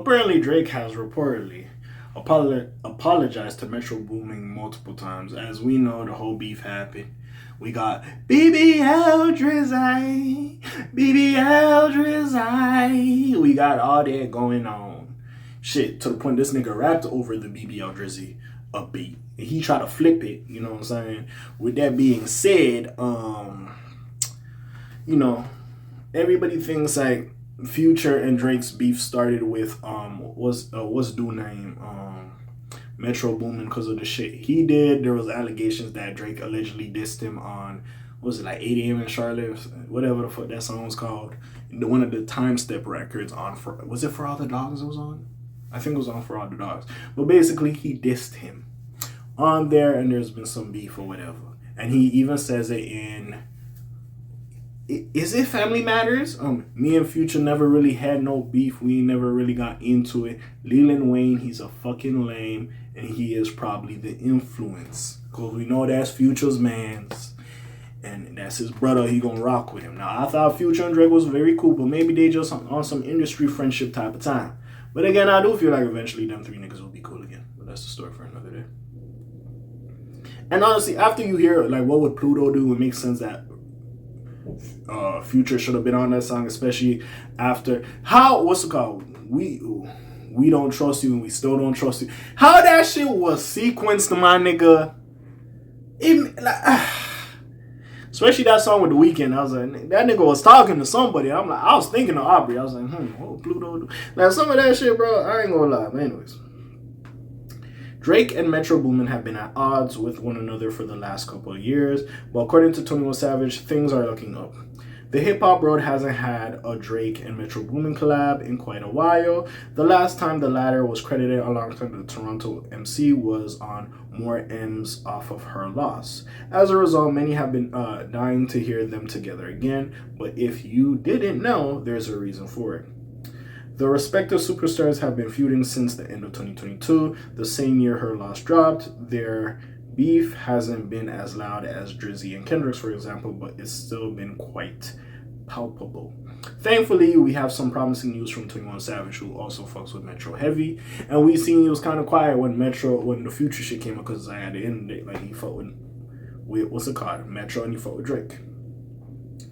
apparently Drake has reportedly apologized to Metro Boomin multiple times. As we know, the whole beef happened. We got BBL Drizzy, BBL Drizzy. We got all that going on. Shit, to the point this nigga rapped over the BBL Drizzy a beat. He tried to flip it, you know what I'm saying? With that being said, you know, everybody thinks like Future and Drake's beef started with what's dude name Metro Boomin because of the shit he did. There was allegations that Drake allegedly dissed him on what was it like 8 a.m. in Charlotte, whatever the fuck that song was called. One of the time step records on was it For All the Dogs it was on? I think it was on For All the Dogs. But basically he dissed him on there, and there's been some beef or whatever. And he even says it in, is it Family Matters? Me and Future never really had no beef. We never really got into it. Leland Wayne, he's a fucking lame, and he is probably the influence. Because we know that's Future's man's, and that's his brother. He gonna rock with him. Now, I thought Future and Drake was very cool, but maybe they just on some industry friendship type of time. But again, I do feel like eventually them three niggas will be cool again. But that's the story for another day. And honestly, after you hear like what would Pluto do, it makes sense that Future should have been on that song, especially after what's it called? We don't trust you and we still don't trust you. How that shit was sequenced, my nigga. Especially that song with The Weeknd. I was like, that nigga was talking to somebody. I was thinking of Aubrey. I was like, what Pluto do? Like some of that shit, bro. I ain't gonna lie. But anyways. Drake and Metro Boomin have been at odds with one another for the last couple of years, but according to 21 Savage, things are looking up. The hip-hop world hasn't had a Drake and Metro Boomin collab in quite a while. The last time the latter was credited alongside the Toronto MC was on More M's Off of Her Loss. As a result, many have been dying to hear them together again, but if you didn't know, there's a reason for it. The respective superstars have been feuding since the end of 2022, the same year Her Loss dropped. Their beef hasn't been as loud as Drizzy and Kendrick's, for example, but it's still been quite palpable. Thankfully, we have some promising news from 21 Savage, who also fucks with Metro heavy, and we seen he was kind of quiet when the Future shit came up, because at the end of the day, like, he fucked with what's it called, Metro, and he fucked with Drake,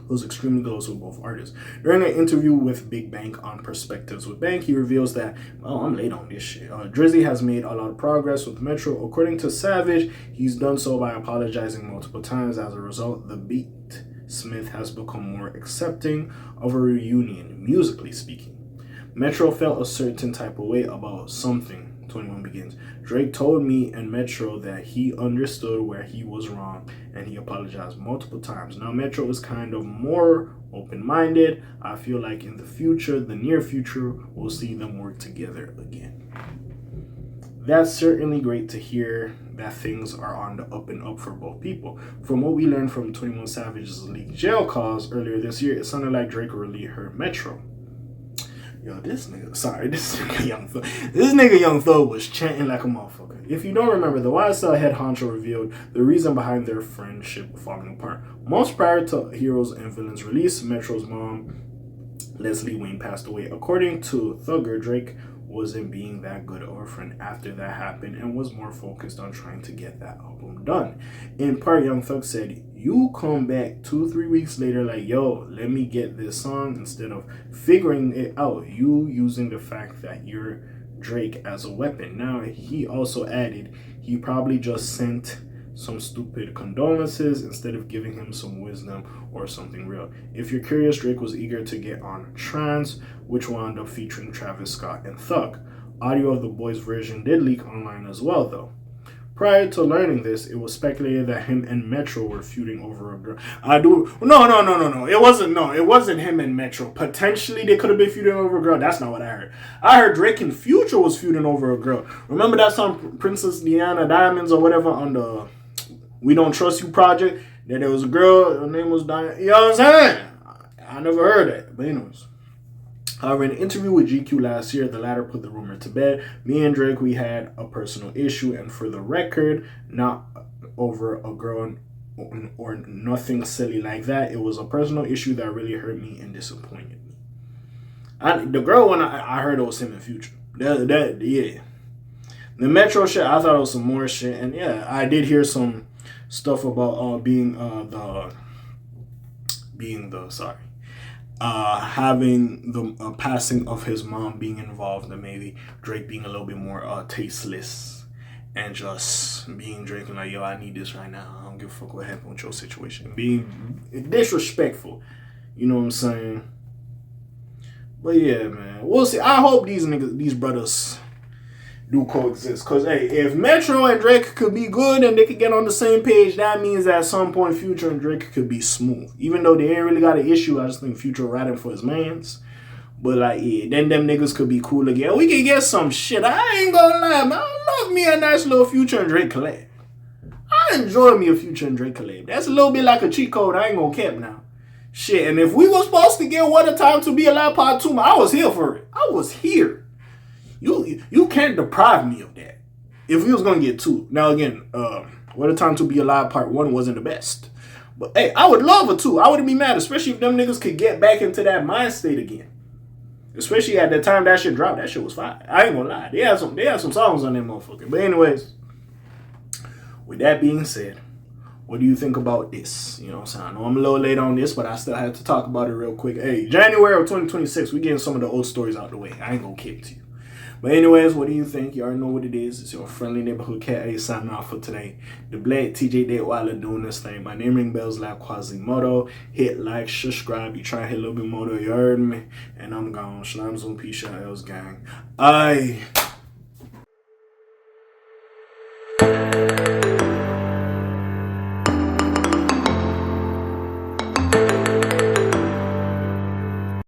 who's extremely close with both artists. During an interview with Big Bank on Perspectives with Bank, he reveals that, I'm late on this shit. Drizzy has made a lot of progress with Metro. According to Savage, he's done so by apologizing multiple times. As a result, the beat Smith has become more accepting of a reunion, musically speaking. Metro felt a certain type of way about something. 21 begins. Drake told me and Metro that he understood where he was wrong and he apologized multiple times. Now Metro is kind of more open-minded. I feel like in the near future, we'll see them work together again. That's certainly great to hear that things are on the up and up for both people. From what we learned from 21 Savage's leaked jail calls earlier this year, it sounded like Drake really hurt Metro. Yo, this nigga Young Thug was chanting like a motherfucker. If you don't remember, the YSL head honcho revealed the reason behind their friendship falling apart. Months prior to Heroes and Villains release, Metro's mom, Leslie Wayne, passed away. According to Thugger, Drake wasn't being that good of a friend after that happened and was more focused on trying to get that album done. In part, Young Thug said, you come back 2-3 weeks later like, yo, let me get this song, instead of figuring it out, you using the fact that you're Drake as a weapon. Now, he also added he probably just sent some stupid condolences instead of giving him some wisdom or something real. If you're curious, Drake was eager to get on Trans, which wound up featuring Travis Scott and Thug. Audio of the boys' version did leak online as well, though. Prior to learning this, it was speculated that him and Metro were feuding over a girl. No. It wasn't him and Metro. Potentially, they could have been feuding over a girl. That's not what I heard. I heard Drake and Future was feuding over a girl. Remember that song, Princess Diana Diamonds or whatever, on the We Don't Trust You project? That there was a girl, her name was Diana. You know what I'm saying? I never heard that. But anyways. However, in an interview with GQ last year, the latter put the rumor to bed. Me and Drake, we had a personal issue, and for the record, not over a girl or nothing silly like that. It was a personal issue that really hurt me and disappointed me. The girl one, I heard it was him and Future. Yeah. The Metro shit, I thought it was some more shit, and yeah, I did hear some stuff about having the passing of his mom being involved, and maybe Drake being a little bit more tasteless and just being Drake and like, yo, I need this right now. I don't give a fuck what happened with your situation. Being disrespectful, you know what I'm saying? But yeah, man, we'll see. I hope these brothers do coexist. Cause hey, if Metro and Drake could be good and they could get on the same page, that means that at some point Future and Drake could be smooth. Even though they ain't really got an issue, I just think Future riding for his mans. But like, yeah, then them niggas could be cool again. We can get some shit. I ain't gonna lie, man. I love me a nice little Future and Drake collab. I enjoy me a Future and Drake collab. That's a little bit like a cheat code. I ain't gonna cap now. Shit, and if we was supposed to get What a Time to Be Alive Part 2, I was here for it. I was here. You can't deprive me of that. If we was gonna get 2. Now again, What a Time to Be Alive Part 1 wasn't the best. But hey, I would love a 2. I wouldn't be mad, especially if them niggas could get back into that mind state again. Especially at the time that shit dropped. That shit was fire. I ain't gonna lie. They had some songs on that motherfucker. But anyways, with that being said, what do you think about this? You know what I'm saying? I know I'm a little late on this, but I still have to talk about it real quick. Hey, January of 2026, we getting some of the old stories out the way. I ain't gonna kick to you. But anyways, what do you think? You already know what it is. It's your friendly neighborhood K.A. signing off for today. The Black TJ Deadweiler doing this thing. My name ring bells like Quasimodo. Hit like, subscribe. You try to hit a little bit more, you heard me. And I'm gone. Shalom, Zoom, peace, else gang. Aye.